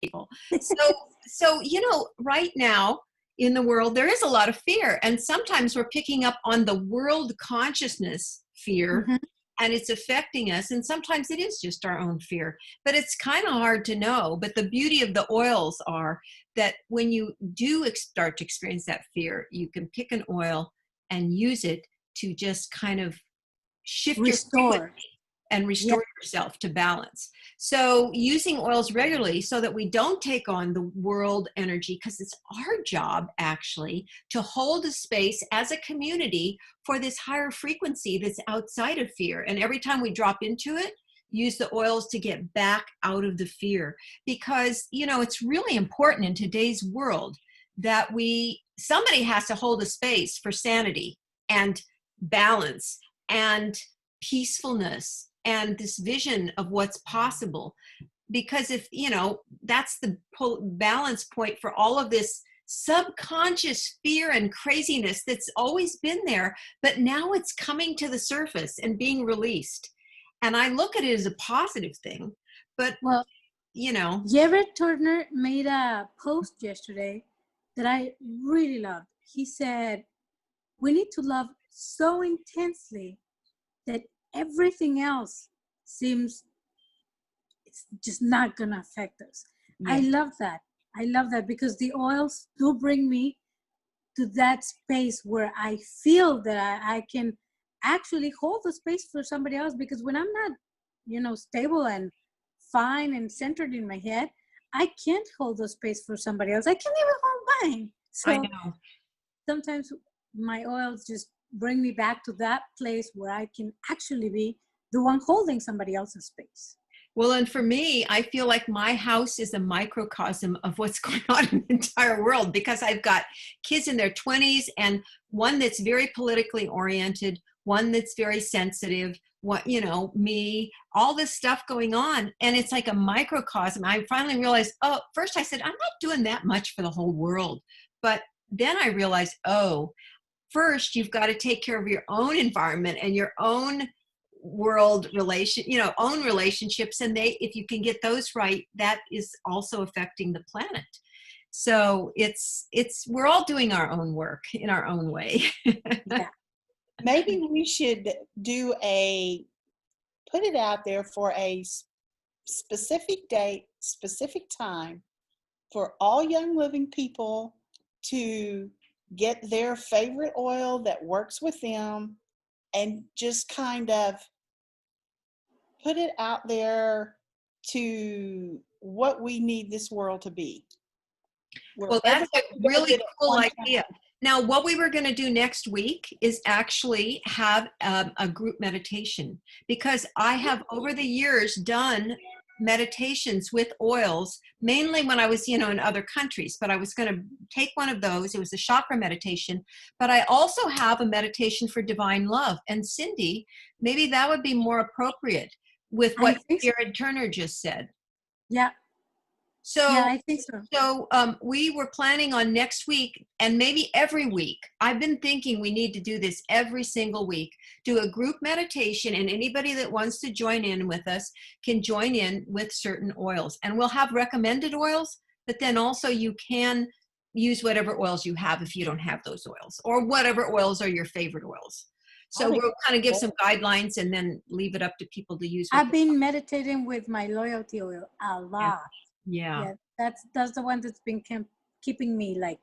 people. So, right now in the world, there is a lot of fear. And sometimes we're picking up on the world consciousness fear Mhm. and it's affecting us. And sometimes it is just our own fear, but it's kind of hard to know. But the beauty of the oils are that when you do start to experience that fear, you can pick an oil and use it to just kind of shift your frequency Restore. and Yeah. restore yourself to balance. So using oils regularly so that we don't take on the world energy, because it's our job actually to hold a space as a community for this higher frequency that's outside of fear. And every time we drop into it, use the oils to get back out of the fear. Because, it's really important in today's world that somebody has to hold a space for sanity and balance and peacefulness and this vision of what's possible. Because if that's the balance point for all of this subconscious fear and craziness that's always been there, but now it's coming to the surface and being released. And I look at it as a positive thing. But Well, Jared Turner made a post yesterday that I really loved. He said, we need to love so intensely that everything else seems it's just not going to affect us. I yes, love that. I love that because the oils do bring me to that space where I feel that I can actually hold the space for somebody else. Because when I'm not, stable and fine and centered in my head, I can't hold the space for somebody else. I can't even hold mine. I So know. sometimes my oils just bring me back to that place where I can actually be the one holding somebody else's space. Well, and for me, I feel like my house is a microcosm of what's going on in the entire world, because I've got kids in their 20s and one that's very politically oriented, one that's very sensitive, me, all this stuff going on. And it's like a microcosm. I finally realized, first I said, I'm not doing that much for the whole world. But then I realized, first you've got to take care of your own environment and your own own relationships. And if you can get those right, that is also affecting the planet. So we're all doing our own work in our own way. Yeah. Maybe we should put it out there for a specific date, specific time for all young living people to get their favorite oil that works with them and just kind of put it out there to what we need this world to be. Well, that's a really cool idea. Now, what we were going to do next week is actually have a group meditation, because I have over the years done meditations with oils, mainly when I was, in other countries, but I was going to take one of those. It was a chakra meditation, but I also have a meditation for divine love. And Cindy, maybe that would be more appropriate with what Jared Turner just said. Yeah. So, yeah, I think so. So we were planning on next week and maybe every week. I've been thinking we need to do this every single week. Do a group meditation, and anybody that wants to join in with us can join in with certain oils. And we'll have recommended oils, but then also you can use whatever oils you have if you don't have those oils, or whatever oils are your favorite oils. So we'll kind of give some guidelines and then leave it up to people to use. I've been meditating with my loyalty oil a lot. Yeah. That's the one that's been keeping me like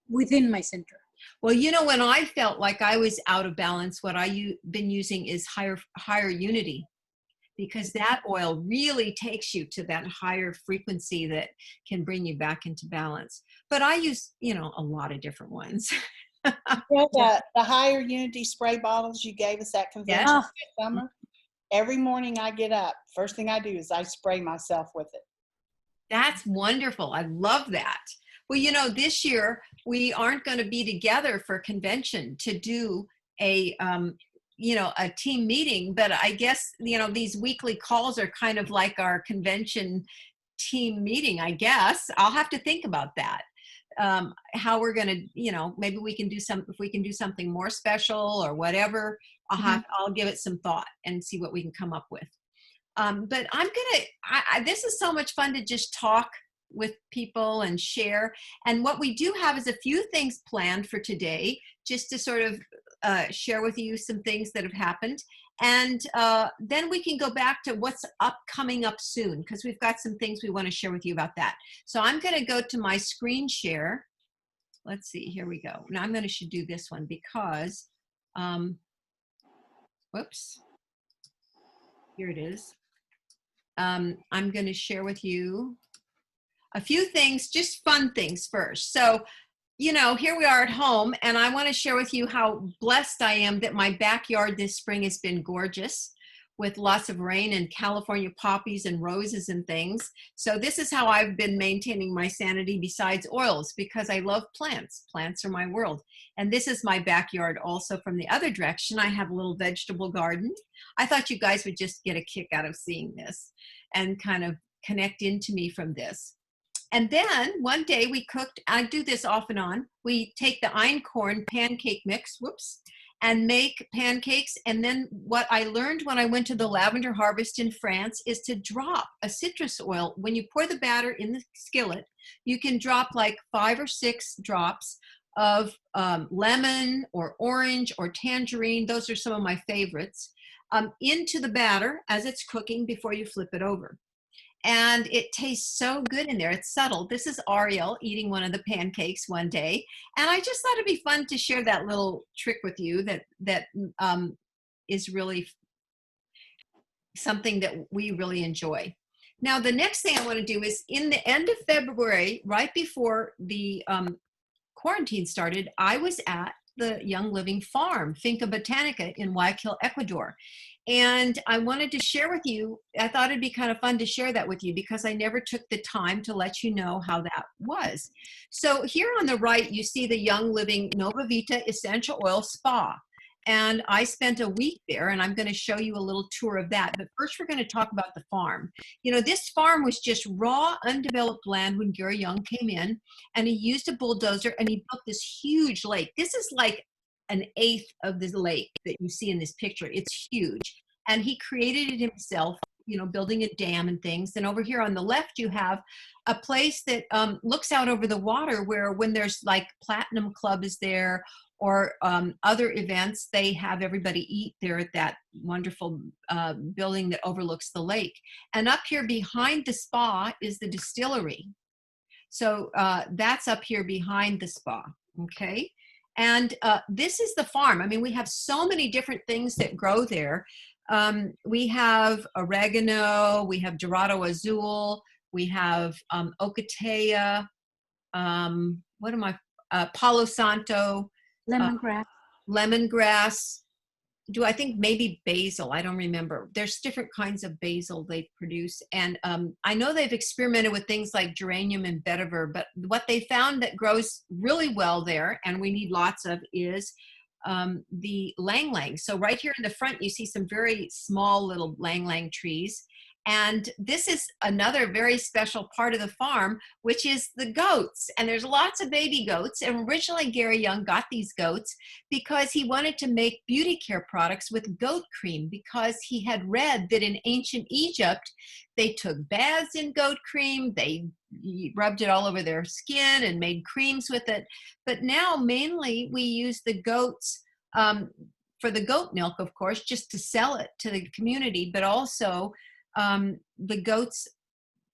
within my center. Well, when I felt like I was out of balance, what I've been using is higher unity, because that oil really takes you to that higher frequency that can bring you back into balance. But I use, a lot of different ones. The higher unity spray bottles you gave us at convention this summer. Every morning I get up, first thing I do is I spray myself with it. That's wonderful. I love that. Well, this year we aren't going to be together for convention to do a team meeting, but I guess, these weekly calls are kind of like our convention team meeting, I guess. I'll have to think about that. How we're going to, maybe we can if we can do something more special or whatever, I'll give it some thought and see what we can come up with. But this is so much fun to just talk with people and share. And what we do have is a few things planned for today, just to sort of share with you some things that have happened. And then we can go back to what's coming up soon, because we've got some things we want to share with you about that. So I'm going to go to my screen share. Let's see, here we go. Now I'm going to do this one because, whoops, here it is. I'm going to share with you a few things, just fun things first. So, you know, here we are at home, and I want to share with you how blessed I am that my backyard this spring has been gorgeous, with lots of rain and California poppies and roses and things. So this is how I've been maintaining my sanity besides oils, because I love plants. Plants are my world. And this is my backyard also from the other direction. I have a little vegetable garden. I thought you guys would just get a kick out of seeing this and kind of connect into me from this. And then one day we cooked, I do this off and on, we take the einkorn pancake mix, whoops, and make pancakes. And then what I learned when I went to the lavender harvest in France is to drop a citrus oil. When you pour the batter in the skillet, you can drop like 5 or 6 drops of lemon or orange or tangerine. Those are some of my favorites, into the batter as it's cooking before you flip it over. And it tastes so good in there. It's subtle. This is Ariel eating one of the pancakes one day. And I just thought it'd be fun to share that little trick with you that is really something that we really enjoy. Now, the next thing I want to do is in the end of February, right before the quarantine started, I was at the Young Living Farm, Finca Botanica in Guayaquil, Ecuador. And I wanted to share with you, I thought it'd be kind of fun to share that with you because I never took the time to let you know how that was. So here on the right, you see the Young Living Nova Vita Essential Oil Spa. And I spent a week there, and I'm going to show you a little tour of that. But first, we're going to talk about the farm. You know, this farm was just raw, undeveloped land when Gary Young came in, and he used a bulldozer, and he built this huge lake. This is like an eighth of the lake that you see in this picture. It's huge. And he created it himself, you know, building a dam and things. And over here on the left, you have a place that looks out over the water where when there's like Platinum Club is there or other events, they have everybody eat there at that wonderful building that overlooks the lake. And up here behind the spa is the distillery. So that's up here behind the spa, okay? And this is the farm. I mean, we have so many different things that grow there. We have oregano, we have Dorado Azul, we have ocotea, Palo Santo, Lemongrass. Lemongrass. I think maybe basil? I don't remember. There's different kinds of basil they produce. And I know they've experimented with things like geranium and vetiver, but what they found that grows really well there, and we need lots of, is the lang lang. So right here in the front, you see some very small little lang lang trees. And this is another very special part of the farm, which is the goats. And there's lots of baby goats. And originally Gary Young got these goats because he wanted to make beauty care products with goat cream, because he had read that in ancient Egypt, they took baths in goat cream, they rubbed it all over their skin and made creams with it. But now mainly we use the goats for the goat milk, of course, just to sell it to the community, but also the goats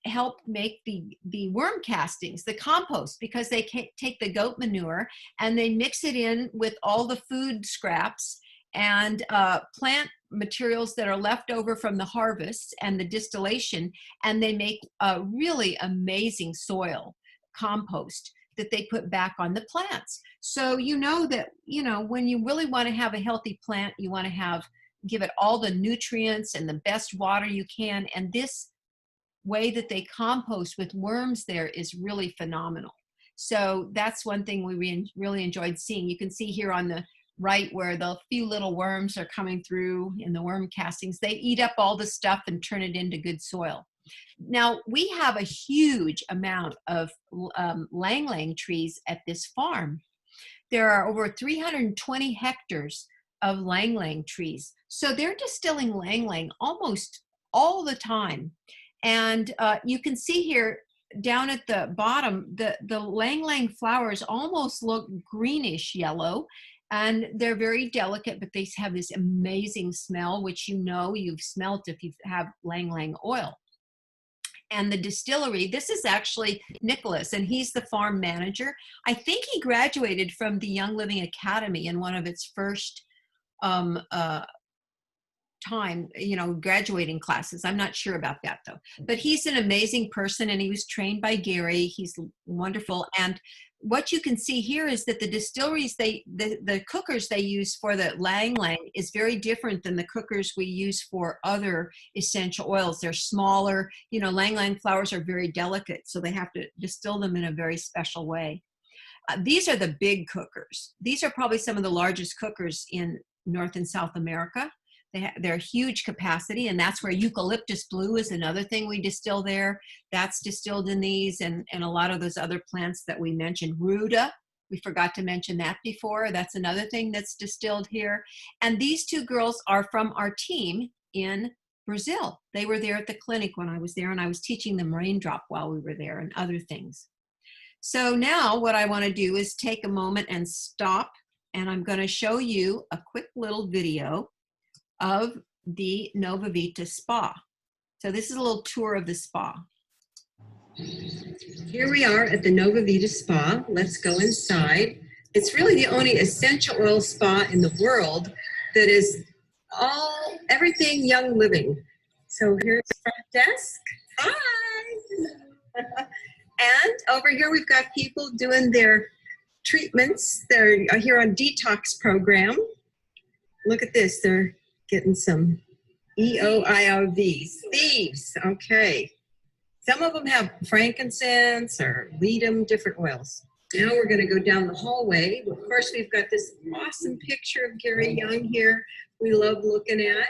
help make the worm castings, the compost, because they take the goat manure and they mix it in with all the food scraps and plant materials that are left over from the harvest and the distillation, and they make a really amazing soil compost that they put back on the plants. So you know that, you know, when you really want to have a healthy plant, you want to give it all the nutrients and the best water you can. And this way that they compost with worms there is really phenomenal. So that's one thing we really enjoyed seeing. You can see here on the right where the few little worms are coming through in the worm castings. They eat up all the stuff and turn it into good soil. Now, we have a huge amount of lang lang trees at this farm. There are over 320 hectares of lang lang trees. So they're distilling lang lang almost all the time. And you can see here, down at the bottom, the lang lang flowers almost look greenish yellow, and they're very delicate, but they have this amazing smell, which you know you've smelt if you have lang lang oil. And the distillery, this is actually Nicholas, and he's the farm manager. I think he graduated from the Young Living Academy in one of its first time, graduating classes. I'm not sure about that though, but he's an amazing person, and he was trained by Gary. He's wonderful. And what you can see here is that the distilleries, the cookers they use for the lang lang is very different than the cookers we use for other essential oils. They're smaller, lang lang flowers are very delicate, so they have to distill them in a very special way. These are the big cookers. These are probably some of the largest cookers in North and South America. They're huge capacity, and that's where eucalyptus blue is another thing we distill there. That's distilled in these, and a lot of those other plants that we mentioned. Ruda, we forgot to mention that before. That's another thing that's distilled here. And these two girls are from our team in Brazil. They were there at the clinic when I was there, and I was teaching them raindrop while we were there and other things. So now what I want to do is take a moment and stop, and I'm going to show you a quick little video of the Nova Vita Spa. So this is a little tour of the spa. Here we are at the Nova Vita Spa. Let's go inside. It's really the only essential oil spa in the world that is everything Young Living. So here's the front desk. Hi! And over here we've got people doing their treatments. They're here on detox program. Look at this. They're getting some EOIOVs. Thieves. Okay. Some of them have frankincense or ledum, different oils. Now we're going to go down the hallway. Of course, we've got this awesome picture of Gary Young here we love looking at.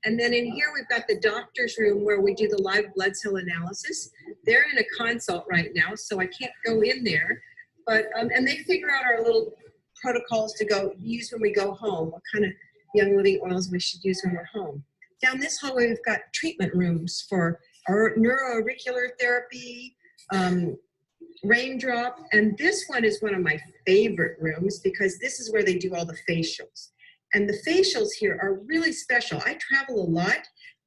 And then in here, we've got the doctor's room where we do the live blood cell analysis. They're in a consult right now, so I can't go in there. But and they figure out our little protocols to use when we go home, what kind of Young Living oils we should use when we're home. Down this hallway, we've got treatment rooms for our neuroauricular therapy, raindrop, and this one is one of my favorite rooms because this is where they do all the facials. And the facials here are really special. I travel a lot,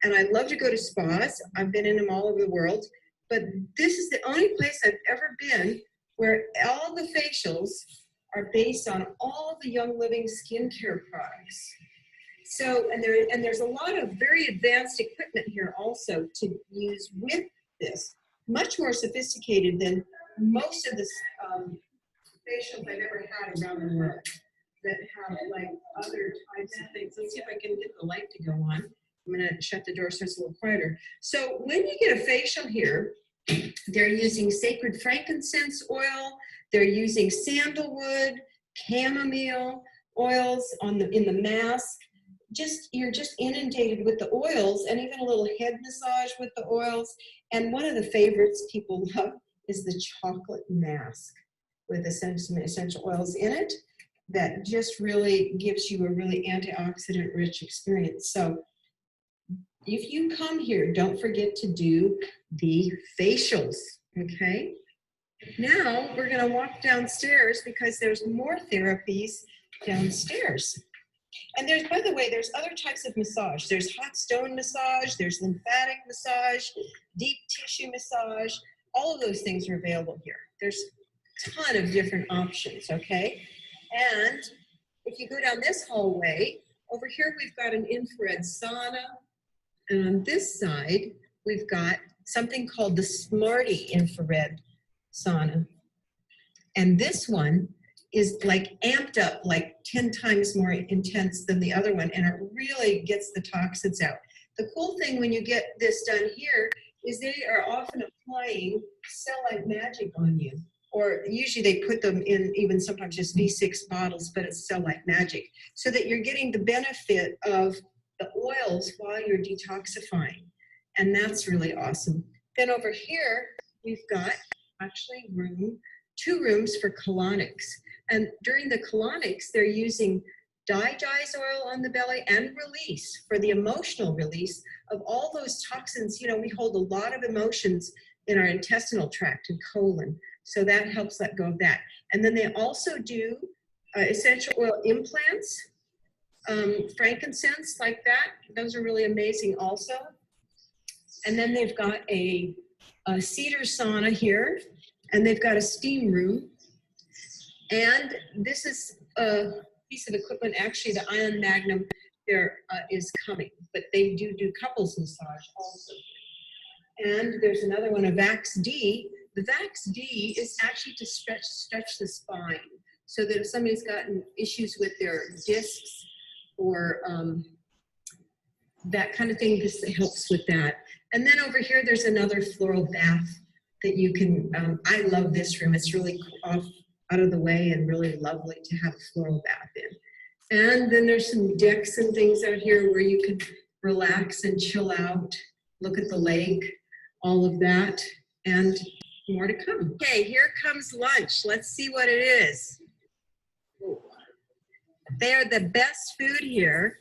and I love to go to spas. I've been in them all over the world, but this is the only place I've ever been where all the facials are based on all the Young Living skincare products. So, and there's a lot of very advanced equipment here also to use with this, much more sophisticated than most of the facials I've ever had around the world that have like other types of things. Let's see if I can get the light to go on. I'm gonna shut the door so it's a little quieter. So when you get a facial here, they're using sacred frankincense oil, they're using sandalwood, chamomile oils in the mask. You're just inundated with the oils, and even a little head massage with the oils. And one of the favorites people love is the chocolate mask with some essential oils in it that just really gives you a really antioxidant rich experience. So if you come here, don't forget to do the facials, okay? Now we're gonna walk downstairs because there's more therapies downstairs. And by the way, there's other types of massage. There's hot stone massage, there's lymphatic massage, deep tissue massage. All of those things are available here. There's a ton of different options, okay? And if you go down this hallway, over here we've got an infrared sauna. And on this side, we've got something called the Smarty infrared sauna. And this one is like amped up like 10 times more intense than the other one, and it really gets the toxins out. The cool thing when you get this done here is they are often applying cell-like magic on you, or usually they put them in even sometimes just V6 bottles, but it's cell-like magic, so that you're getting the benefit of the oils while you're detoxifying, and that's really awesome. Then over here, we've got actually two rooms for colonics. And during the colonics, they're using digize oil on the belly and release for the emotional release of all those toxins. You know, we hold a lot of emotions in our intestinal tract and colon. So that helps let go of that. And then they also do essential oil implants, frankincense like that. Those are really amazing also. And then they've got a cedar sauna here, and they've got a steam room. And this is a piece of equipment, actually the Ion Magnum there is coming, but they do couples massage also. And there's another one, a Vax D. The Vax D is actually to stretch the spine, so that if somebody's gotten issues with their discs or that kind of thing, this helps with that. And then over here, there's another floral bath that you can, I love this room. It's really out of the way and really lovely to have a floral bath in. And then there's some decks and things out here where you can relax and chill out, look at the lake, all of that, and more to come. Okay, here comes lunch. Let's see what it is. They are the best food here.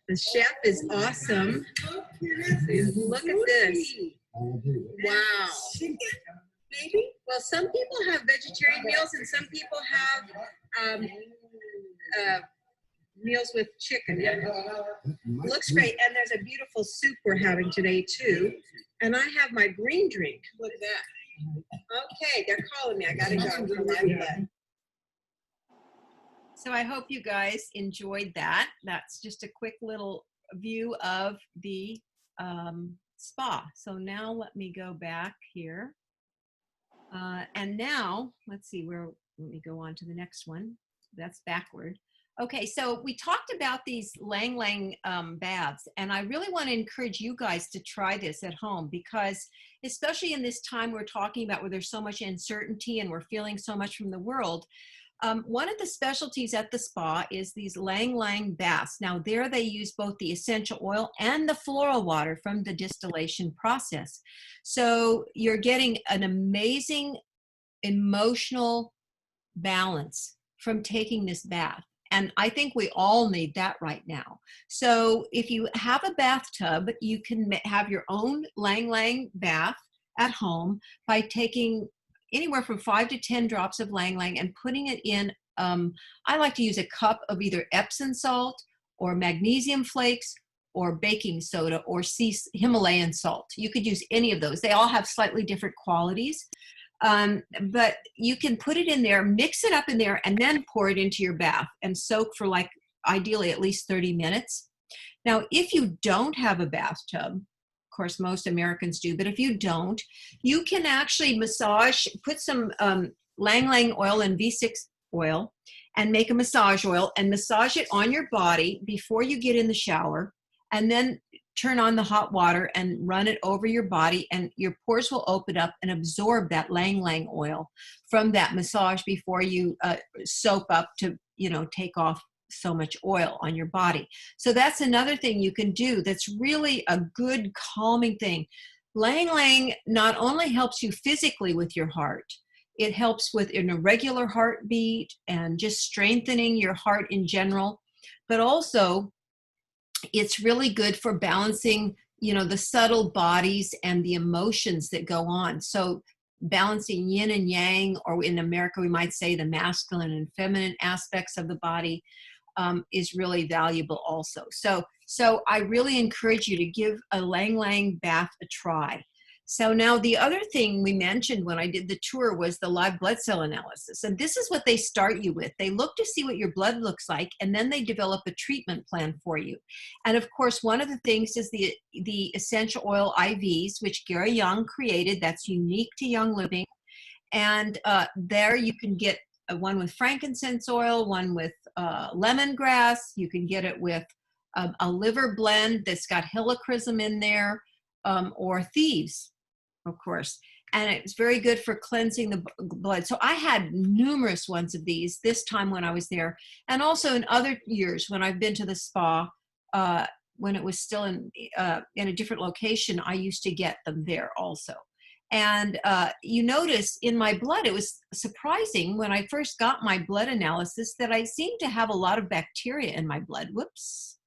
The chef is awesome. Look at this. Wow. Maybe? Well, some people have vegetarian meals and some people have meals with chicken in it. Looks great. And there's a beautiful soup we're having today too. And I have my green drink. Look at that. Okay, they're calling me. I gotta go. So I hope you guys enjoyed that. That's just a quick little view of the spa. So now let me go back here. And now, let's see let me go on to the next one. That's backward. Okay, so we talked about these Lang Lang baths, and I really want to encourage you guys to try this at home, because especially in this time we're talking about where there's so much uncertainty and we're feeling so much from the world, one of the specialties at the spa is these Lang Lang baths. Now there they use both the essential oil and the floral water from the distillation process. So you're getting an amazing emotional balance from taking this bath. And I think we all need that right now. So if you have a bathtub, you can have your own Lang Lang bath at home by taking anywhere from 5 to 10 drops of Lang Lang and putting it in, I like to use a cup of either Epsom salt or magnesium flakes or baking soda or Himalayan salt. You could use any of those. They all have slightly different qualities. But you can put it in there, mix it up in there, and then pour it into your bath and soak for ideally at least 30 minutes. Now, if you don't have a bathtub, of course, most Americans do, but if you don't, you can actually put some Lang Lang oil and V6 oil and make a massage oil and massage it on your body before you get in the shower, and then turn on the hot water and run it over your body, and your pores will open up and absorb that Lang Lang oil from that massage before you soap up to, take off so much oil on your body. So that's another thing you can do that's really a good calming thing. Lang Lang not only helps you physically with your heart, it helps with an irregular heartbeat and just strengthening your heart in general, but also it's really good for balancing, the subtle bodies and the emotions that go on. So balancing yin and yang, or in America, we might say the masculine and feminine aspects of the body, is really valuable also. So I really encourage you to give a Lang Lang bath a try. So now the other thing we mentioned when I did the tour was the live blood cell analysis. And this is what they start you with. They look to see what your blood looks like, and then they develop a treatment plan for you. And of course, one of the things is the essential oil IVs, which Gary Young created, that's unique to Young Living. And there you can get one with frankincense oil, one with lemongrass. You can get it with a liver blend that's got helichrysum in there, or thieves, of course. And it's very good for cleansing the blood. So I had numerous ones of these this time when I was there. And also in other years when I've been to the spa, when it was still in a different location, I used to get them there also. And you notice in my blood, it was surprising when I first got my blood analysis that I seemed to have a lot of bacteria in my blood. Whoops,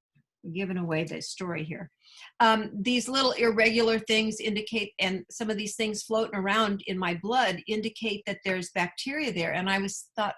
I'm giving away the story here. these little irregular things indicate, and some of these things floating around in my blood indicate that there's bacteria there. And I thought,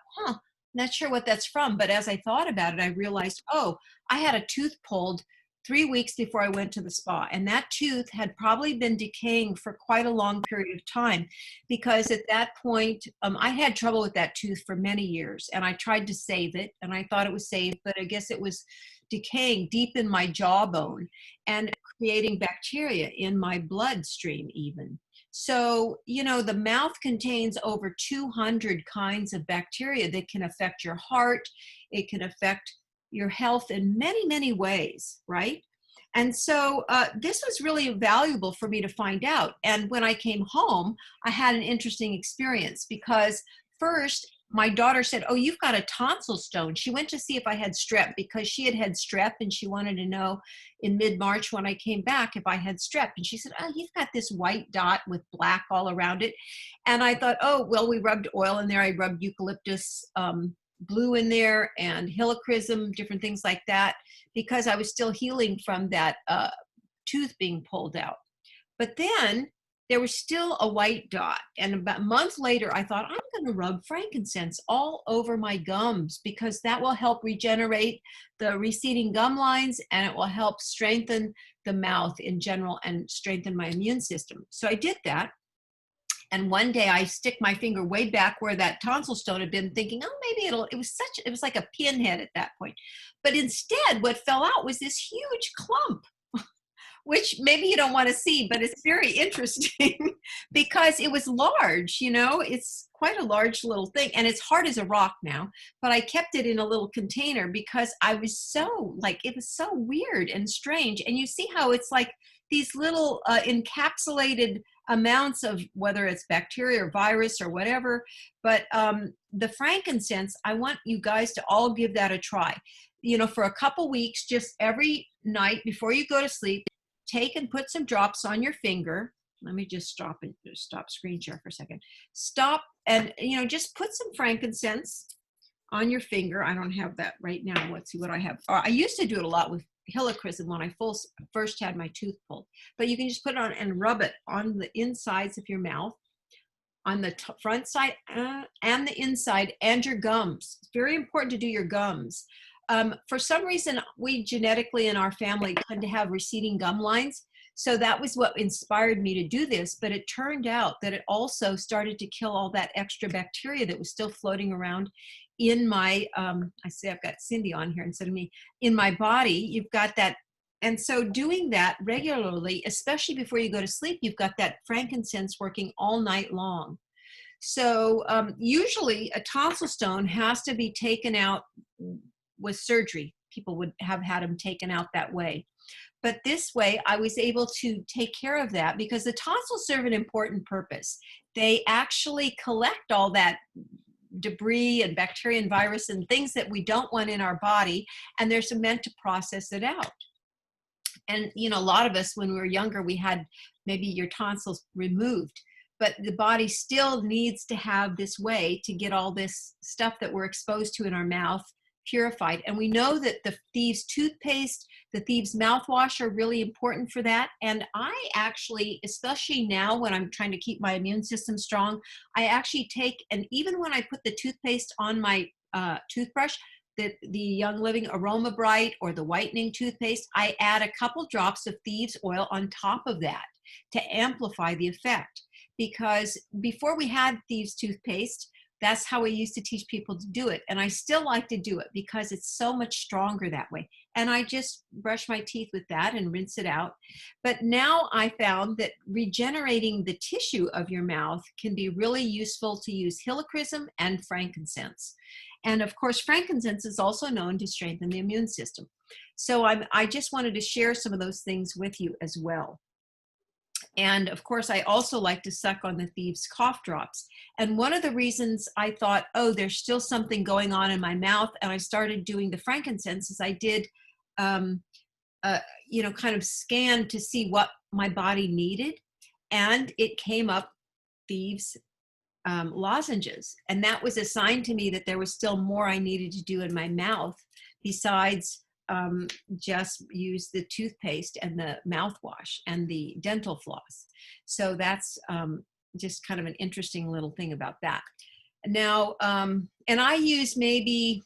not sure what that's from. But as I thought about it, I realized, I had a tooth pulled 3 weeks before I went to the spa. And that tooth had probably been decaying for quite a long period of time, because at that point, I had trouble with that tooth for many years. And I tried to save it, and I thought it was saved, but I guess it was decaying deep in my jawbone and creating bacteria in my bloodstream even. So, the mouth contains over 200 kinds of bacteria that can affect your heart. It can affect your health in many, many ways, right? And so this was really valuable for me to find out. And when I came home, I had an interesting experience, because first, my daughter said, you've got a tonsil stone. She went to see if I had strep, because she had strep, and she wanted to know in mid-March when I came back if I had strep. And she said, you've got this white dot with black all around it. And I thought, we rubbed oil in there. I rubbed eucalyptus blue in there and helichrysum, different things like that, because I was still healing from that tooth being pulled out. But then there was still a white dot. And about a month later, I thought, I'm going to rub frankincense all over my gums, because that will help regenerate the receding gum lines, and it will help strengthen the mouth in general and strengthen my immune system. So I did that. And one day I stick my finger way back where that tonsil stone had been, thinking, maybe it was like a pinhead at that point. But instead, what fell out was this huge clump, which maybe you don't want to see, but it's very interesting because it was large, it's quite a large little thing, and it's hard as a rock now, but I kept it in a little container because I was it was so weird and strange. And you see how it's like these little encapsulated amounts of, whether it's bacteria or virus or whatever, but the frankincense, I want you guys to all give that a try. For a couple weeks, just every night before you go to sleep, take and put some drops on your finger. Let me just stop screen share for a second. Stop and, just put some frankincense on your finger. I don't have that right now. Let's see what I have. I used to do it a lot with helichrysum when I first had my tooth pulled. But you can just put it on and rub it on the insides of your mouth, on the front side and the inside, and your gums. It's very important to do your gums. For some reason, we genetically in our family tend to have receding gum lines. So that was what inspired me to do this. But it turned out that it also started to kill all that extra bacteria that was still floating around in my, I say I've got Cindy on here instead of me, in my body. You've got that. And so doing that regularly, especially before you go to sleep, you've got that frankincense working all night long. So usually a tonsil stone has to be taken out with surgery. People would have had them taken out that way. But this way, I was able to take care of that because the tonsils serve an important purpose. They actually collect all that debris and bacteria and virus and things that we don't want in our body, and they're meant to process it out. And, a lot of us, when we were younger, we had maybe your tonsils removed, but the body still needs to have this way to get all this stuff that we're exposed to in our mouth purified. And we know that the Thieves toothpaste, the Thieves mouthwash are really important for that. And I actually, especially now when I'm trying to keep my immune system strong, I actually take, and even when I put the toothpaste on my toothbrush, the Young Living Aroma Bright or the whitening toothpaste, I add a couple drops of Thieves oil on top of that to amplify the effect. Because before we had Thieves toothpaste, that's how we used to teach people to do it. And I still like to do it because it's so much stronger that way. And I just brush my teeth with that and rinse it out. But now I found that regenerating the tissue of your mouth can be really useful to use helichrysum and frankincense. And of course, frankincense is also known to strengthen the immune system. So I just wanted to share some of those things with you as well. And of course, I also like to suck on the Thieves cough drops. And one of the reasons I thought, there's still something going on in my mouth, and I started doing the frankincense, is I did, kind of scan to see what my body needed. And it came up Thieves lozenges. And that was a sign to me that there was still more I needed to do in my mouth besides just use the toothpaste and the mouthwash and the dental floss. So that's just kind of an interesting little thing about that. Now, and I use maybe,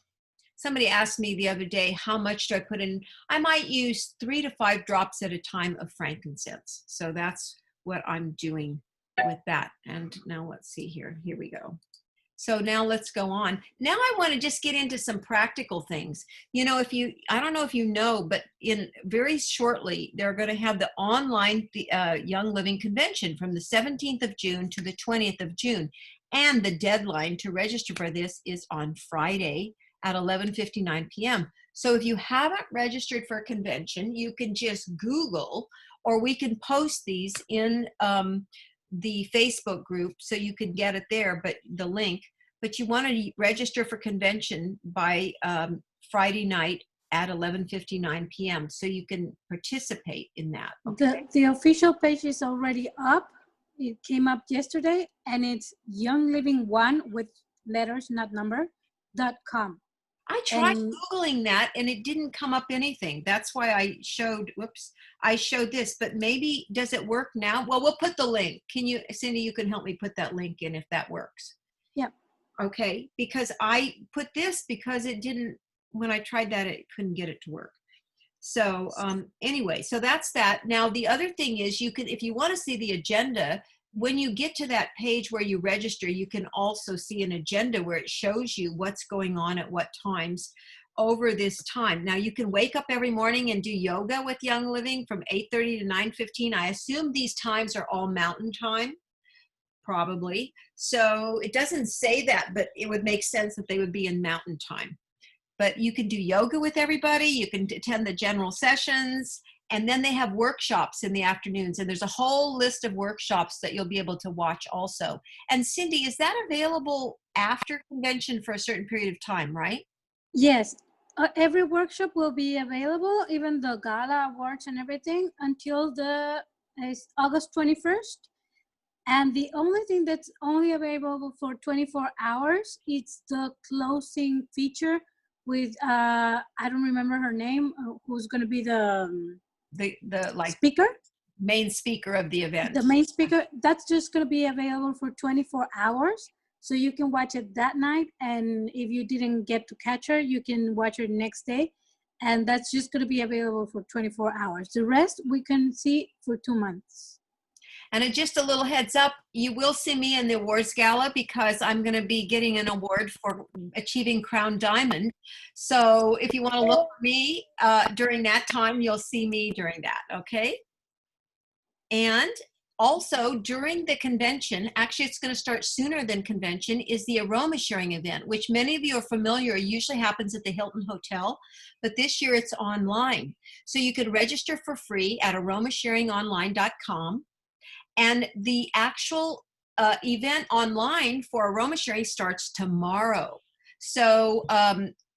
somebody asked me the other day, how much do I put in? I might use 3 to 5 drops at a time of frankincense. So that's what I'm doing with that. And now let's see here. Here we go. So now let's go on. Now I want to just get into some practical things. You know, I don't know if you know, but in very shortly, they're going to have the online Young Living Convention from the 17th of June to the 20th of June. And the deadline to register for this is on Friday at 11:59 p.m. So if you haven't registered for a convention, you can just Google, or we can post these in the Facebook group so you can get it there, but the link. But you want to register for convention by Friday night at 11:59 p.m. so you can participate in that. Okay? The official page is already up. It came up yesterday, and it's Young Living One with letters, not number, .com. I tried Googling that and it didn't come up anything. That's why I showed, I showed this, but maybe, does it work now? Well, we'll put the link. Can you, Cindy, you can help me put that link in if that works. Yeah. Okay, because I put this because it didn't, when I tried that, it couldn't get it to work. So anyway, so that's that. Now, the other thing is you can, if you want to see the agenda, when you get to that page where you register, you can also see an agenda where it shows you what's going on at what times over this time. Now, you can wake up every morning and do yoga with Young Living from 8:30 to 9:15. I assume these times are all mountain time, probably. So it doesn't say that, but it would make sense that they would be in mountain time. But you can do yoga with everybody. You can attend the general sessions. And then they have workshops in the afternoons. And there's a whole list of workshops that you'll be able to watch also. And Cindy, is that available after convention for a certain period of time, right? Yes. Every workshop will be available, even the gala awards and everything, until is August 21st. And the only thing that's only available for 24 hours, it's the closing feature with, I don't remember her name, who's going to be the like speaker, main speaker of the event. The main speaker, that's just going to be available for 24 hours. So you can watch it that night. And if you didn't get to catch her, you can watch her next day. And that's just going to be available for 24 hours. The rest we can see for 2 months. And just a little heads up, you will see me in the awards gala because I'm going to be getting an award for achieving Crown Diamond. So if you want to look for me during that time, you'll see me during that, okay? And also during the convention, actually it's going to start sooner than convention, is the aroma sharing event, which many of you are familiar. It usually happens at the Hilton Hotel, but this year it's online. So you can register for free at aromasharingonline.com. And the actual event online for aroma sharing starts tomorrow. So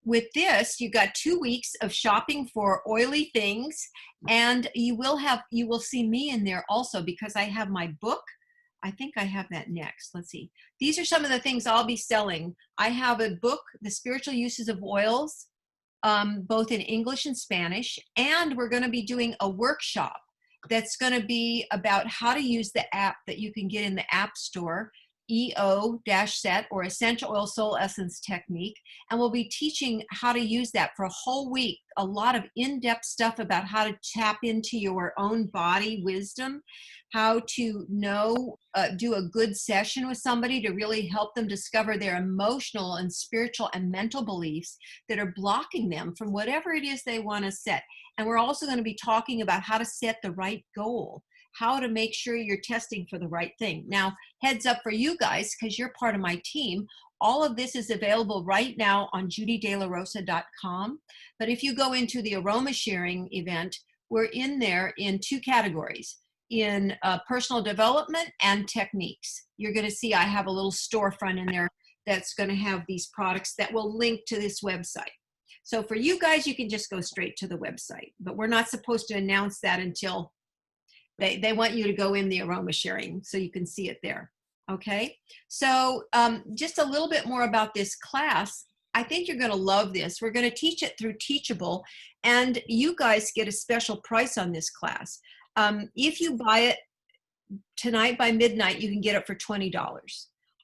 with this, you've got 2 weeks of shopping for oily things, and you will see me in there also because I have my book. I think I have that next. Let's see. These are some of the things I'll be selling. I have a book, The Spiritual Uses of Oils, both in English and Spanish, and we're going to be doing a workshop that's going to be about how to use the app that you can get in the App Store, EO-set or Essential Oil Soul Essence Technique. And we'll be teaching how to use that for a whole week. A lot of in-depth stuff about how to tap into your own body wisdom, how to do a good session with somebody to really help them discover their emotional and spiritual and mental beliefs that are blocking them from whatever it is they want to set. And we're also going to be talking about how to set the right goal, how to make sure you're testing for the right thing. Now, heads up for you guys, because you're part of my team, all of this is available right now on judydelarosa.com. But if you go into the aroma sharing event, we're in there in 2 categories, in personal development and techniques. You're going to see I have a little storefront in there that's going to have these products that will link to this website. So for you guys, you can just go straight to the website, but we're not supposed to announce that until they want you to go in the aroma sharing so you can see it there. Okay. So just a little bit more about this class. I think you're going to love this. We're going to teach it through Teachable, and you guys get a special price on this class. If you buy it tonight by midnight, you can get it for $20.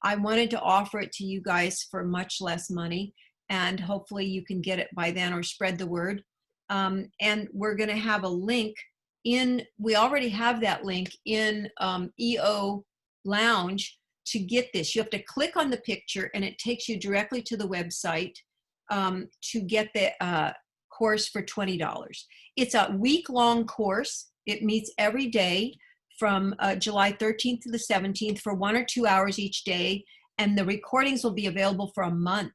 I wanted to offer it to you guys for much less money, and hopefully you can get it by then or spread the word. And we're going to have a link we already have that link in EO Lounge to get this. You have to click on the picture and it takes you directly to the website to get the course for $20. It's a week-long course. It meets every day from July 13th to the 17th for 1 or 2 hours each day, and the recordings will be available for a month.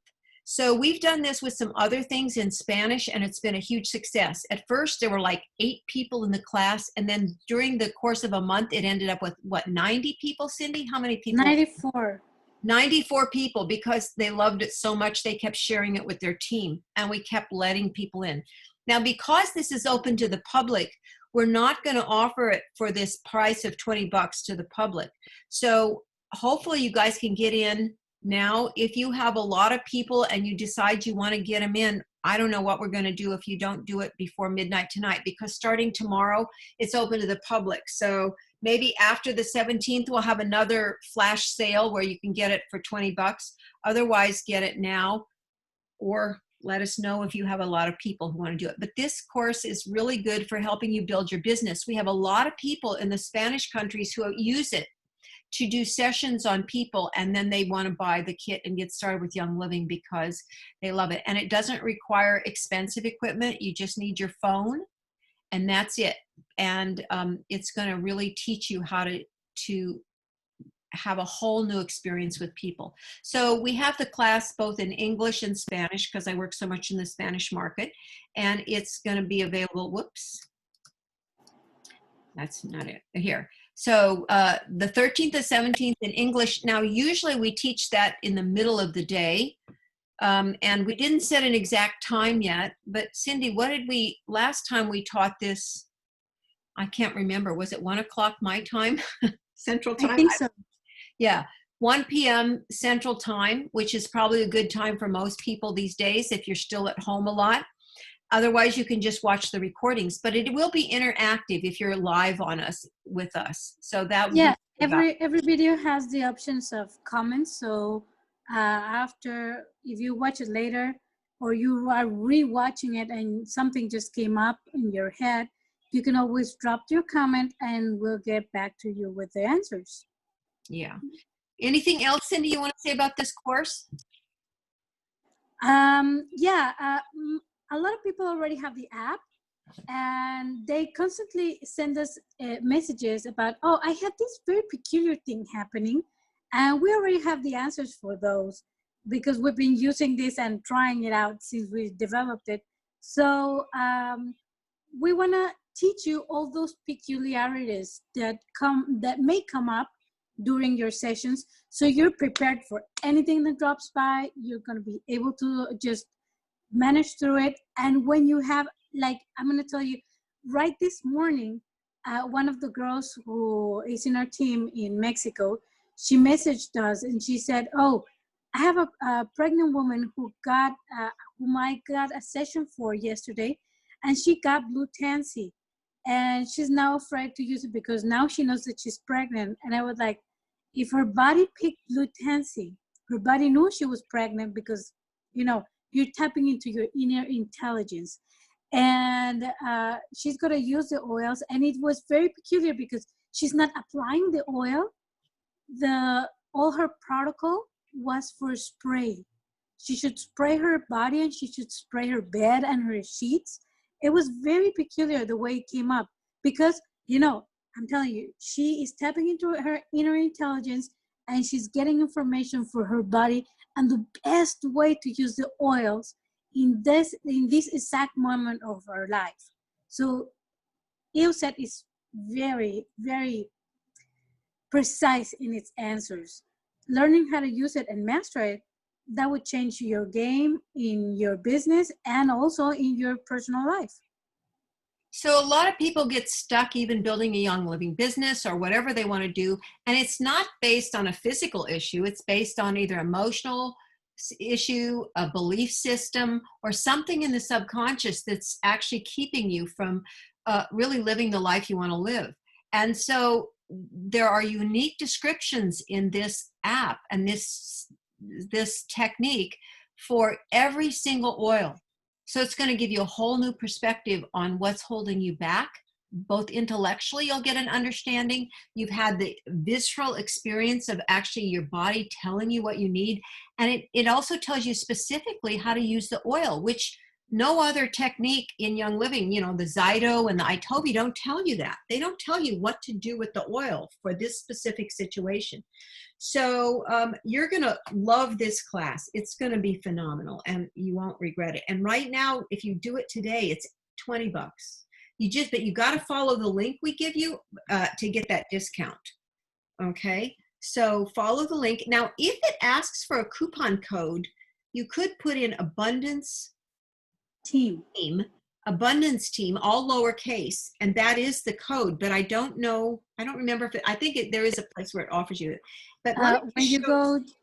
So we've done this with some other things in Spanish, and it's been a huge success. At first, there were like 8 people in the class, and then during the course of a month, it ended up with, what, 90 people, Cindy? How many people? 94. 94 people, because they loved it so much, they kept sharing it with their team, and we kept letting people in. Now, because this is open to the public, we're not going to offer it for this price of $20 to the public. So hopefully you guys can get in now. If you have a lot of people and you decide you want to get them in, I don't know what we're going to do if you don't do it before midnight tonight, because starting tomorrow, it's open to the public. So maybe after the 17th, we'll have another flash sale where you can get it for $20. Otherwise, get it now, or let us know if you have a lot of people who want to do it. But this course is really good for helping you build your business. We have a lot of people in the Spanish countries who use it to do sessions on people, and then they want to buy the kit and get started with Young Living because they love it. And it doesn't require expensive equipment. You just need your phone, and that's it. And it's going to really teach you how to have a whole new experience with people. So we have the class both in English and Spanish, because I work so much in the Spanish market, and it's going to be available. Whoops, that's not it here. So the 13th to 17th in English. Now, usually we teach that in the middle of the day, and we didn't set an exact time yet. But Cindy, what did we, last time we taught this, I can't remember, was it 1 o'clock my time, Central Time? I think so. Yeah, 1 p.m. Central Time, which is probably a good time for most people these days if you're still at home a lot. Otherwise, you can just watch the recordings, but it will be interactive if you're live on us with us. So that would be every video has the options of comments. So after, if you watch it later, or you are re-watching it and something just came up in your head, you can always drop your comment and we'll get back to you with the answers. Yeah. Anything else, Cindy, you want to say about this course? A lot of people already have the app, and they constantly send us messages about, oh, I had this very peculiar thing happening, and we already have the answers for those because we've been using this and trying it out since we developed it. So we want to teach you all those peculiarities that may come up during your sessions, so you're prepared for anything that drops by. You're going to be able to just manage through it. And when you have, like, I'm going to tell you, right this morning, one of the girls who is in our team in Mexico, she messaged us and she said, oh, I have a pregnant woman whom I got a session for yesterday, and she got blue tansy, and she's now afraid to use it because now she knows that she's pregnant. And I was like, if her body picked blue tansy, her body knew she was pregnant, because, you know, you're tapping into your inner intelligence. And she's going to use the oils. And it was very peculiar because she's not applying the oil. All her protocol was for spray. She should spray her body, and she should spray her bed and her sheets. It was very peculiar the way it came up, because, you know, I'm telling you, she is tapping into her inner intelligence, and she's getting information for her body and the best way to use the oils in this exact moment of her life. So EOSET is very, very precise in its answers. Learning how to use it and master it, that would change your game in your business and also in your personal life. So a lot of people get stuck even building a Young Living business or whatever they want to do. And it's not based on a physical issue. It's based on either emotional, issue, a belief system, or something in the subconscious that's actually keeping you from really living the life you want to live. And so there are unique descriptions in this app and this technique for every single oil. So it's going to give you a whole new perspective on what's holding you back. Both intellectually, you'll get an understanding. You've had the visceral experience of actually your body telling you what you need. And it also tells you specifically how to use the oil, which no other technique in Young Living, you know, the Zyto and the Itobi don't tell you that. They don't tell you what to do with the oil for this specific situation. So you're going to love this class. It's going to be phenomenal and you won't regret it. And right now, if you do it today, it's $20. But you got to follow the link we give you to get that discount. Okay, so follow the link. Now, if it asks for a coupon code, you could put in abundance team, abundance team, all lowercase, and that is the code. But I don't know. I don't remember if I think there is a place where it offers you it. But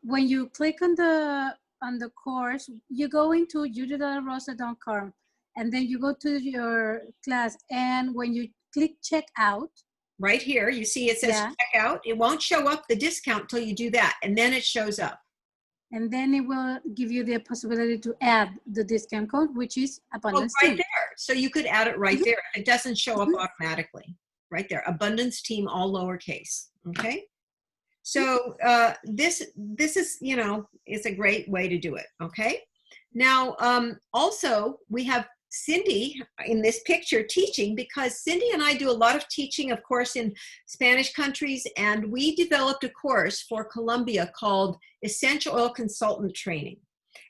when you click on the course, you go into judydelarosa.com. And then you go to your class, and when you click check out, right here, you see it says check out. It won't show up the discount till you do that, and then it shows up. And then it will give you the possibility to add the discount code, which is Abundance right Team. there. So you could add it right there. It doesn't show up automatically. Right there, Abundance Team, all lowercase. Okay. So this is, you know, it's a great way to do it. Okay. Now, also we have Cindy in this picture teaching, because Cindy and I do a lot of teaching, of course, in Spanish countries, and we developed a course for Colombia called Essential Oil Consultant Training.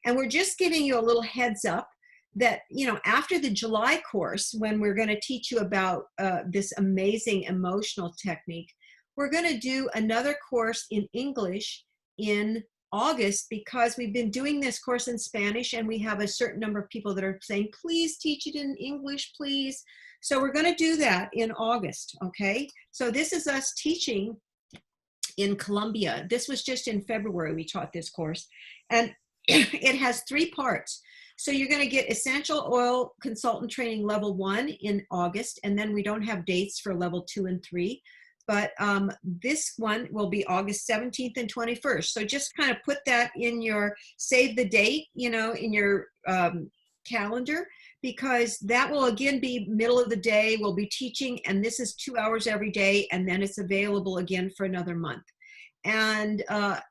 And we're just giving you a little heads up that, you know, after the July course, when we're going to teach you about this amazing emotional technique, we're going to do another course in English in August, because we've been doing this course in Spanish and we have a certain number of people that are saying, please teach it in English, please. So we're going to do that in August. Okay. So this is us teaching in Colombia. This was just in February we taught this course, and it has 3 parts. So you're going to get Essential Oil Consultant Training Level 1 in August, and then we don't have dates for Level 2 and 3. But this one will be August 17th and 21st. So just kind of put that in your, save the date, you know, in your calendar, because that will again be middle of the day. We'll be teaching, and this is 2 hours every day, and then it's available again for another month. And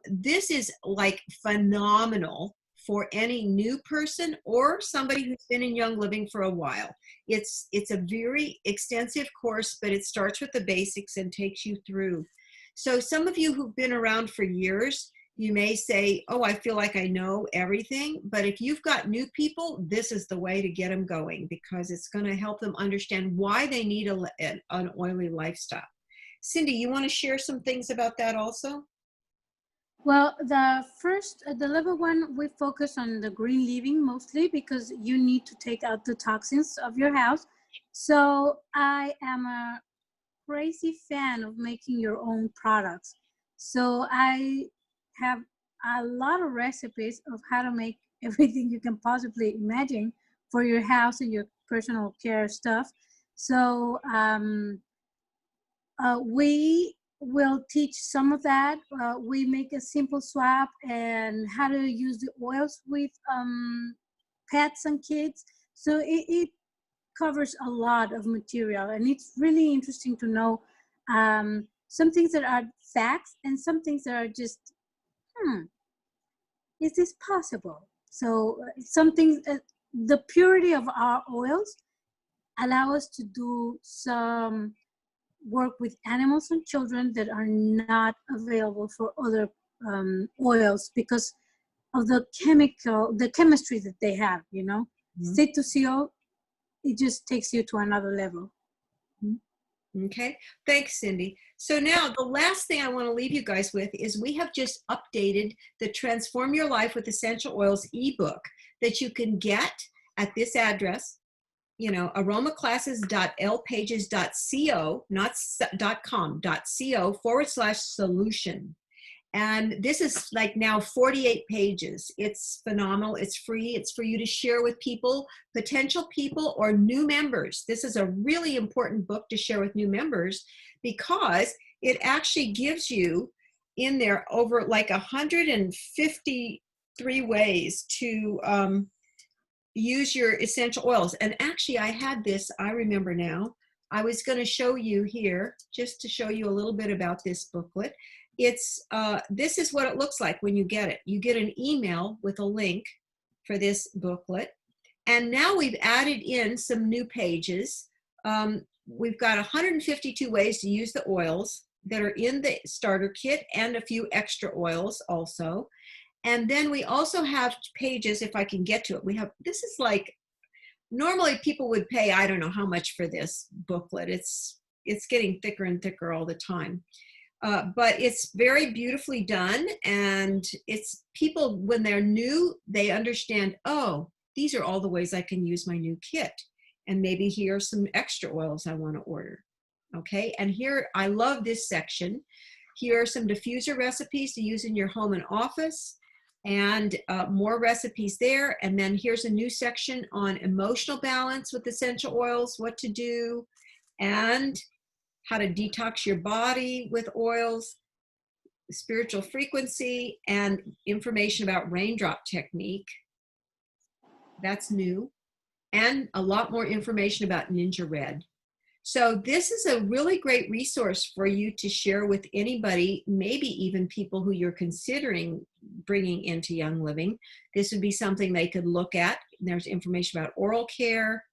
this is like phenomenal for any new person or somebody who's been in Young Living for a while. It's a very extensive course, but it starts with the basics and takes you through. So some of you who've been around for years, you may say, oh, I feel like I know everything. But if you've got new people, this is the way to get them going, because it's going to help them understand why they need an oily lifestyle. Cindy, you want to share some things about that also? Well, the level 1, we focus on the green living mostly, because you need to take out the toxins of your house. So I am a crazy fan of making your own products. So I have a lot of recipes of how to make everything you can possibly imagine for your house and your personal care stuff. So we will teach some of that. We make a simple swap and how to use the oils with pets and kids. So it covers a lot of material, and it's really interesting to know some things that are facts and some things that are just, is this possible? So some things, the purity of our oils allow us to do some work with animals and children that are not available for other oils because of the chemistry that they have, you know. C2CO, it just takes you to another level. Okay, thanks, Cindy. So now the last thing I want to leave you guys with is we have just updated the Transform Your Life with Essential Oils ebook that you can get at this address, you know, aromaclasses.lpages.co, not .com, .co /solution. And this is like now 48 pages. It's phenomenal. It's free. It's for you to share with people, potential people or new members. This is a really important book to share with new members because it actually gives you in there over like 153 ways to use your essential oils. And actually I had this, I remember now, I was going to show you here just to show you a little bit about this booklet. It's this is what it looks like when you get it. You get an email with a link for this booklet. And now we've added in some new pages. We've got 152 ways to use the oils that are in the starter kit and a few extra oils also. And then we also have pages, if I can get to it. We have, this is like, normally people would pay, I don't know how much for this booklet. It's getting thicker and thicker all the time. But it's very beautifully done, and it's people, when they're new, they understand, oh, these are all the ways I can use my new kit. And maybe here are some extra oils I want to order. Okay, and here, I love this section. Here are some diffuser recipes to use in your home and office, and more recipes there. And then here's a new section on emotional balance with essential oils, what to do, and how to detox your body with oils, spiritual frequency, and information about raindrop technique. That's new. And a lot more information about Ninja Red. So this is a really great resource for you to share with anybody, maybe even people who you're considering bringing into Young Living. This would be something they could look at. There's information about oral care.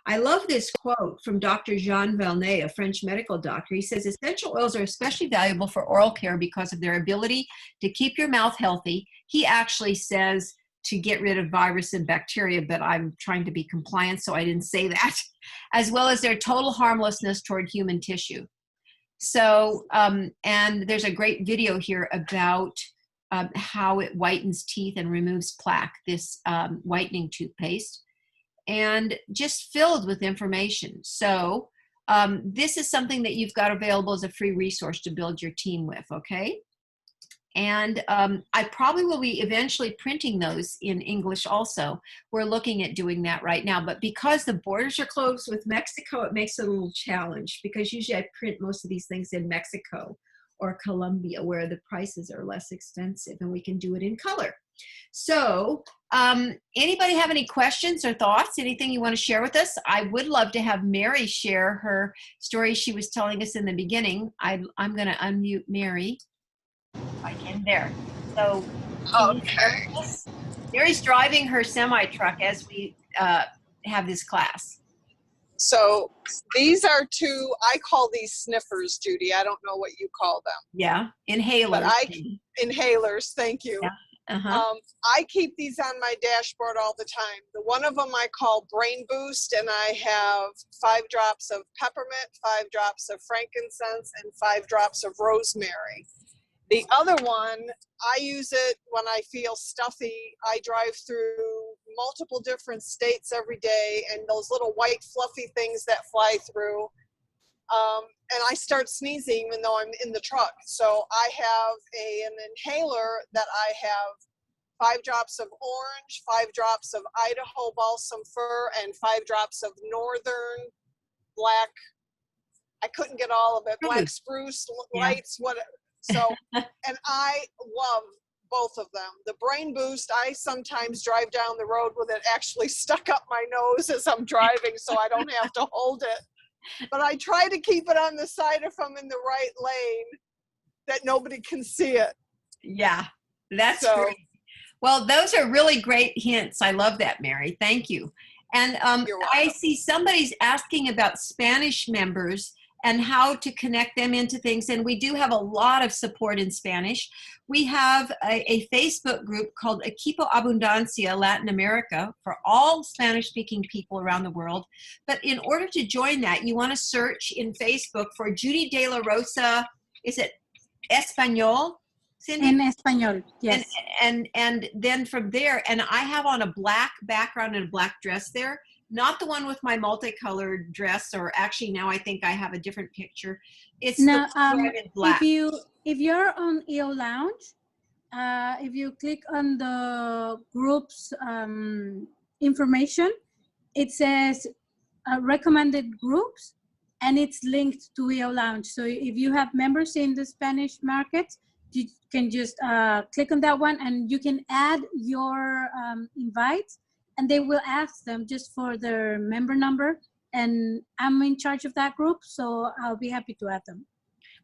I love this quote from Dr. Jean Valnet, a French medical doctor. He says, essential oils are especially valuable for oral care because of their ability to keep your mouth healthy. He actually says to get rid of virus and bacteria, but I'm trying to be compliant, so I didn't say that, as well as their total harmlessness toward human tissue. So, and there's a great video here about how it whitens teeth and removes plaque, this whitening toothpaste, and just filled with information. So this is something that you've got available as a free resource to build your team with, okay? And I probably will be eventually printing those in English also. We're looking at doing that right now, but because the borders are closed with Mexico, it makes it a little challenge, because usually I print most of these things in Mexico or Colombia, where the prices are less expensive, and we can do it in color. So anybody have any questions or thoughts, anything you want to share with us? I would love to have Mary share her story she was telling us in the beginning. I'm going to unmute Mary. I can there. So Okay. Mary's driving her semi-truck as we have this class. So these are two, I call these sniffers, Judy. I don't know what you call them. Yeah, inhalers. But inhalers, thank you. Yeah. Uh-huh. I keep these on my dashboard all the time. The one of them I call Brain Boost, and I have 5 drops of peppermint, 5 drops of frankincense, and 5 drops of rosemary. The other one, I use it when I feel stuffy. I drive through multiple different states every day, and those little white fluffy things that fly through. And I start sneezing even though I'm in the truck. So I have an inhaler that I have 5 drops of orange, 5 drops of Idaho balsam fir, and 5 drops of northern black. I couldn't get all of it. Black spruce, lights, whatever. So, and I love both of them. The Brain Boost, I sometimes drive down the road with it actually stuck up my nose as I'm driving, so I don't have to hold it. But I try to keep it on the side if I'm in the right lane that nobody can see it. Yeah, that's great. Well, those are really great hints. I love that, Mary. Thank you. And I see somebody's asking about Spanish members and how to connect them into things. And we do have a lot of support in Spanish. We have a Facebook group called Equipo Abundancia Latin America for all Spanish-speaking people around the world. But in order to join that, you want to search in Facebook for Judy de la Rosa. Is it Espanol? Cindy? In Espanol, yes. And then from there, and I have on a black background and a black dress there. Not the one with my multicolored dress, or actually now I think I have a different picture. It's now, the one in black. If you're on EO Lounge, if you click on the group's information, it says recommended groups, and it's linked to EO Lounge. So if you have members in the Spanish market, you can just click on that one, and you can add your invites, and they will ask them just for their member number. And I'm in charge of that group, so I'll be happy to add them.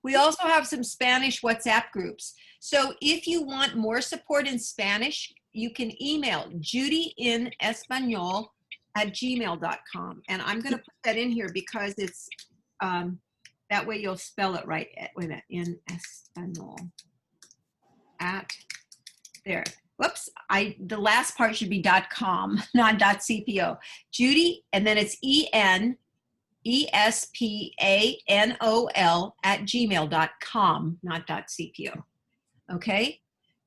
We also have some Spanish WhatsApp groups. So if you want more support in Spanish, you can email judyinespanol@gmail.com. And I'm going to put that in here because it's, that way you'll spell it right. Wait a minute, in Espanol. There. Whoops, the last part should be .com, not .cpo. Judy, and then it's ESPANOL@gmail.com, not .cpo. Okay?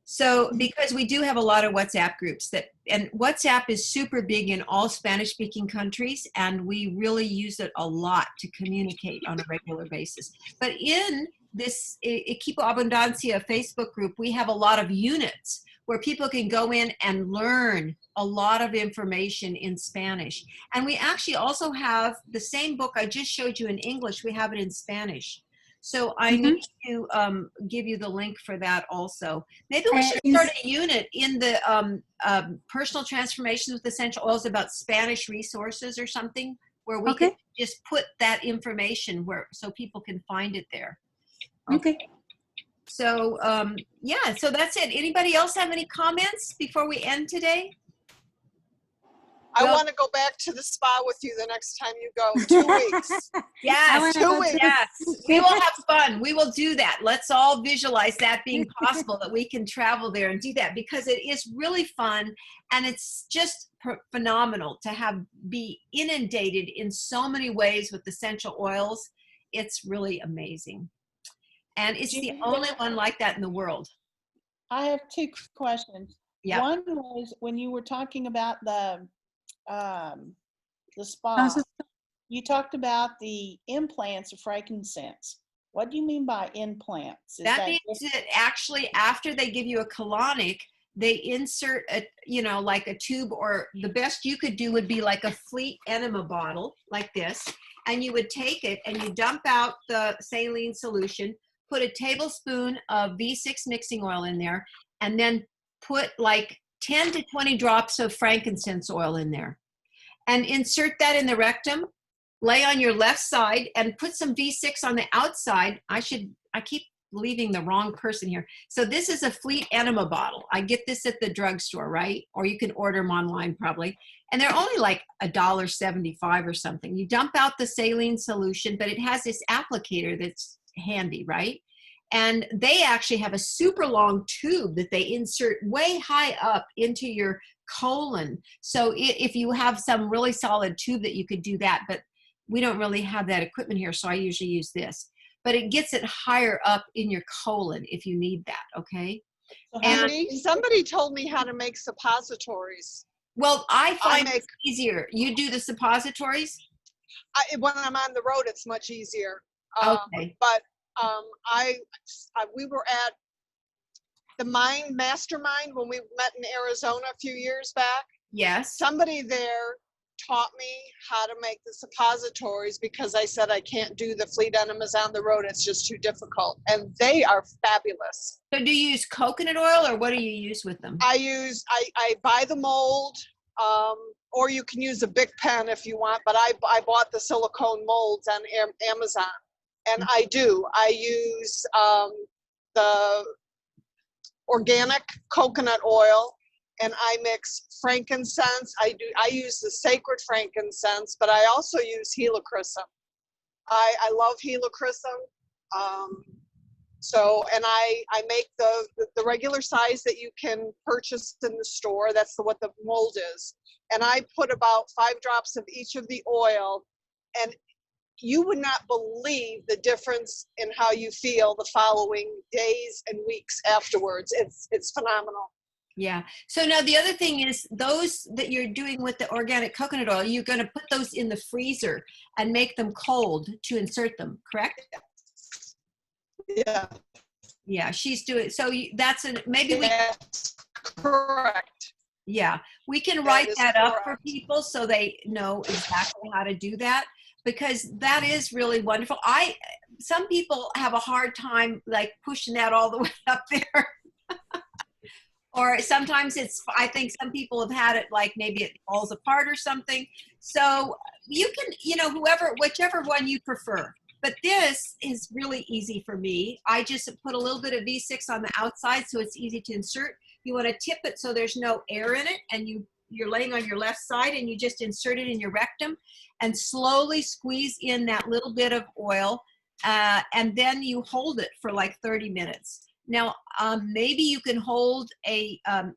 So because we do have a lot of WhatsApp groups and WhatsApp is super big in all Spanish-speaking countries, and we really use it a lot to communicate on a regular basis. But in this Equipo Abundancia Facebook group, we have a lot of units where people can go in and learn a lot of information in Spanish. And we actually also have the same book I just showed you in English, we have it in Spanish. So I need to give you the link for that also. Maybe we should start a unit in the Personal Transformations with Essential Oils about Spanish resources or something, where we can just put that information so people can find it there. Okay. So, yeah, so that's it. Anybody else have any comments before we end today? I want to go back to the spa with you the next time you go. 2 weeks. Yes, 2 weeks. Yes, we will have fun. We will do that. Let's all visualize that being possible, that we can travel there and do that, because it is really fun, and it's just phenomenal to be inundated in so many ways with essential oils. It's really amazing. And it's the only one like that in the world. I have 2 questions. Yeah. One was when you were talking about the spa, you talked about the implants of frankincense. What do you mean by implants? That means that actually after they give you a colonic, they insert like a tube, or the best you could do would be like a Fleet enema bottle like this. And you would take it and you dump out the saline solution, put a tablespoon of V6 mixing oil in there, and then put like 10 to 20 drops of frankincense oil in there. And insert that in the rectum, lay on your left side, and put some V6 on the outside. I keep leaving the wrong person here. So this is a Fleet enema bottle. I get this at the drugstore, right? Or you can order them online probably. And they're only like $1.75 or something. You dump out the saline solution, but it has this applicator that's handy, right? And they actually have a super long tube that they insert way high up into your colon. So if you have some really solid tube that you could do that, but we don't really have that equipment here, so I usually use this. But it gets it higher up in your colon if you need that, okay? And somebody told me how to make suppositories. Well, I find it's easier. You do the suppositories? When I'm on the road, it's much easier. Okay. But we were at the Mastermind when we met in Arizona a few years back. Yes. Somebody there taught me how to make the suppositories because I said I can't do the Fleet enemas on the road. It's just too difficult. And they are fabulous. So do you use coconut oil, or what do you use with them? I buy the mold, or you can use a Bic pen if you want, but I bought the silicone molds on Amazon. And I use the organic coconut oil, and I mix frankincense. I use the sacred frankincense, but I also use helichrysum. I love helichrysum. And I make the regular size that you can purchase in the store. That's what the mold is. And I put about 5 drops of each of the oil, and you would not believe the difference in how you feel the following days and weeks afterwards. It's phenomenal. Yeah. So now the other thing is, those that you're doing with the organic coconut oil, you're going to put those in the freezer and make them cold to insert them, correct? Yeah. Yeah, she's doing, so that's maybe we, Yes, correct. yeah, we can That write is that up for correct. people so they know exactly how to do that, because that is really wonderful. Some people have a hard time like pushing that all the way up there. Or sometimes I think some people have had it like maybe it falls apart or something. So you can, whichever one you prefer. But this is really easy for me. I just put a little bit of V6 on the outside so it's easy to insert. You want to tip it so there's no air in it, and you're laying on your left side, and you just insert it in your rectum and slowly squeeze in that little bit of oil, and then you hold it for like 30 minutes. Now, maybe you can hold the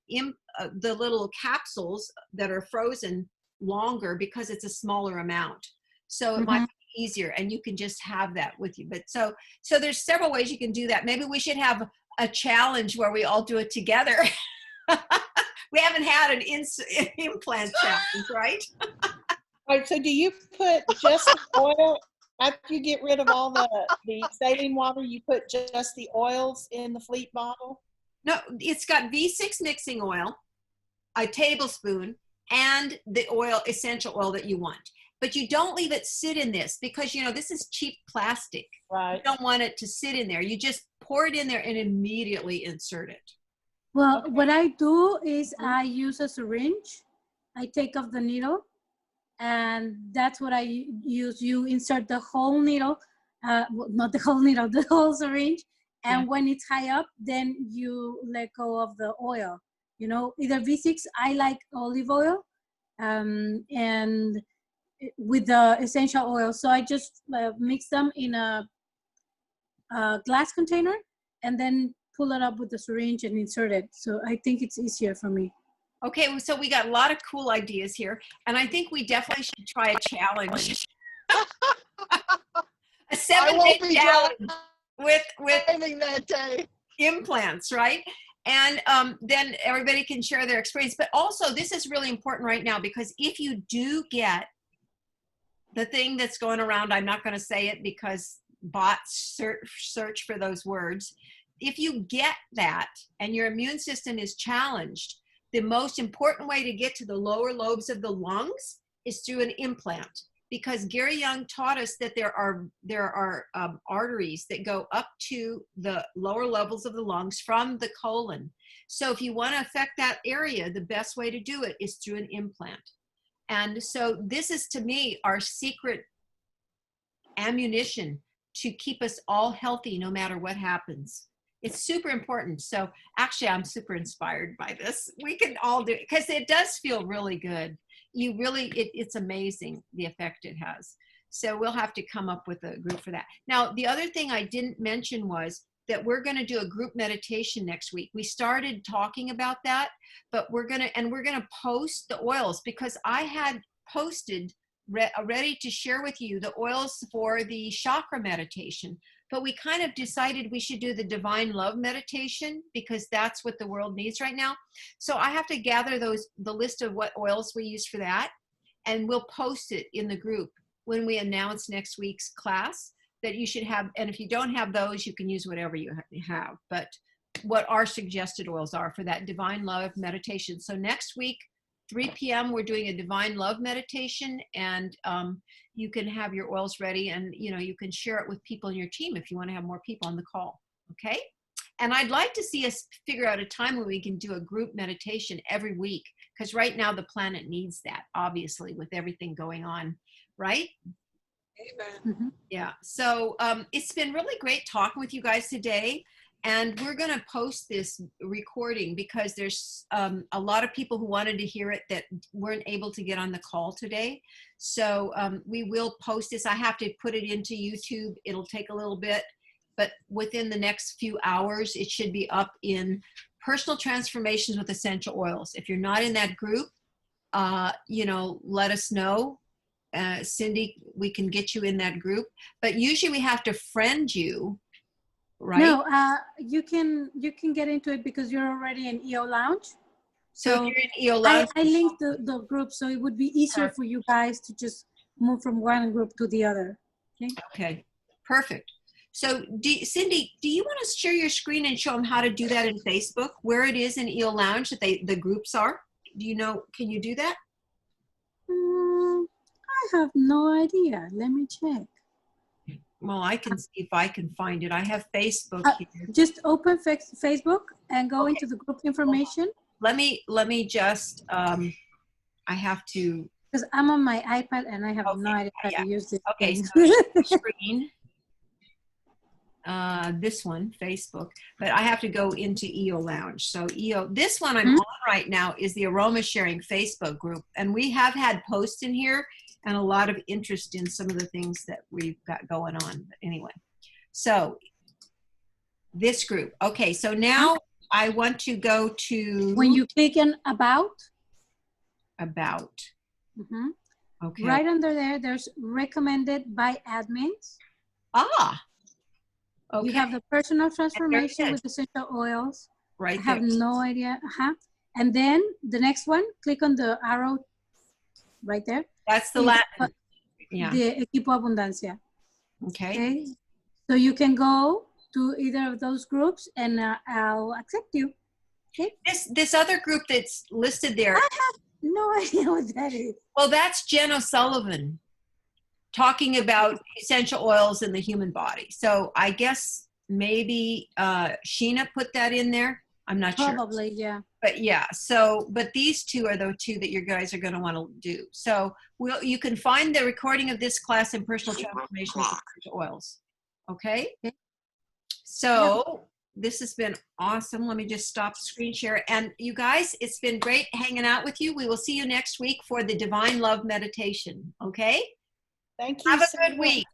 little capsules that are frozen longer because it's a smaller amount. So it might be easier, and you can just have that with you. But so there's several ways you can do that. Maybe we should have a challenge where we all do it together. We haven't had an implant challenge, right? All right, so do you put just the oil after you get rid of all the saline water? You put just the oils in the Fleet bottle? No, it's got V6 mixing oil, a tablespoon, and the essential oil that you want. But you don't leave it sit in this because, this is cheap plastic. Right. You don't want it to sit in there. You just pour it in there and immediately insert it. Well, what I do is I use a syringe. I take off the needle, and that's what I use. You insert the whole needle, not the whole needle, the whole syringe. And when it's high up, then you let go of the oil. Either V6, I like olive oil, and with the essential oil. So I just mix them in a glass container and then pull it up with the syringe and insert it. So I think it's easier for me. Okay, so we got a lot of cool ideas here, and I think we definitely should try a challenge. A 7-day challenge with that day. implants, right? And then everybody can share their experience. But also, this is really important right now, because if you do get the thing that's going around, I'm not going to say it because bots search for those words. If you get that and your immune system is challenged, the most important way to get to the lower lobes of the lungs is through an implant, because Gary Young taught us that there are arteries that go up to the lower levels of the lungs from the colon. So if you want to affect that area, the best way to do it is through an implant. And so this is, to me, our secret ammunition to keep us all healthy no matter what happens. It's super important. So actually, I'm super inspired by this. We can all do it because it does feel really good. It's amazing the effect it has. So we'll have to come up with a group for that. Now, the other thing I didn't mention was that we're going to do a group meditation next week. We started talking about that, but we're going to post the oils, because I had posted ready to share with you the oils for the chakra meditation. But we kind of decided we should do the divine love meditation because that's what the world needs right now. So I have to gather the list of what oils we use for that, and we'll post it in the group when we announce next week's class that you should have. And if you don't have those, you can use whatever you have. But what our suggested oils are for that divine love meditation. So next week, 3 p.m., we're doing a divine love meditation, and you can have your oils ready, and you can share it with people in your team if you want to have more people on the call. Okay? And I'd like to see us figure out a time when we can do a group meditation every week, because right now the planet needs that, obviously, with everything going on, right? Amen. Mm-hmm. Yeah. So it's been really great talking with you guys today. And we're going to post this recording because there's a lot of people who wanted to hear it that weren't able to get on the call today. So we will post this. I have to put it into YouTube. It'll take a little bit, but within the next few hours, it should be up in Personal Transformations with Essential Oils. If you're not in that group, let us know. Cindy, we can get you in that group. But usually we have to friend you. Right? No, you can get into it because you're already in EO Lounge. So if you're in EO Lounge, I linked the group, so it would be easier for you guys to just move from one group to the other. Okay. Okay, perfect. So Cindy, do you want to share your screen and show them how to do that in Facebook, where it is in EO Lounge that the groups are? Do you know, can you do that? I have no idea. Let me check. Well, I can see if I can find it. I have Facebook here. Just open Facebook and go into the group information. Let me just, I have to. Because I'm on my iPad and I have no idea how to use this Okay, thing. so the screen, this one, Facebook, but I have to go into EO Lounge. So EO, this one I'm on right now is the Aroma Sharing Facebook group. And we have had posts in here and a lot of interest in some of the things that we've got going on. But anyway, so this group. Okay, so now I want to go to. When you click on About. Okay. Right under there, there's recommended by admins. Ah. Okay. You have the personal transformation with essential oils. Right. I have no idea. And then the next one, click on the arrow right there. That's the Latin. Yeah. The Equipo Abundancia. Okay. So you can go to either of those groups and I'll accept you. Okay. This other group that's listed there. I have no idea what that is. Well, that's Jen O'Sullivan talking about essential oils in the human body. So I guess maybe Sheena put that in there. I'm not sure. Probably, yeah. But yeah, so, but these two are the two that you guys are going to want to do. So you can find the recording of this class in Personal Transformation of Essential Oils. Okay? So this has been awesome. Let me just stop the screen share. And you guys, it's been great hanging out with you. We will see you next week for the Divine Love Meditation. Okay? Thank you. Have a good week.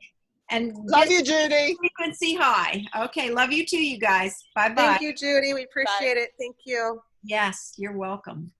And love you, Judy. Frequency high. Okay, love you too, you guys. Bye-bye. Thank you, Judy. We appreciate it. Thank you. Yes, you're welcome.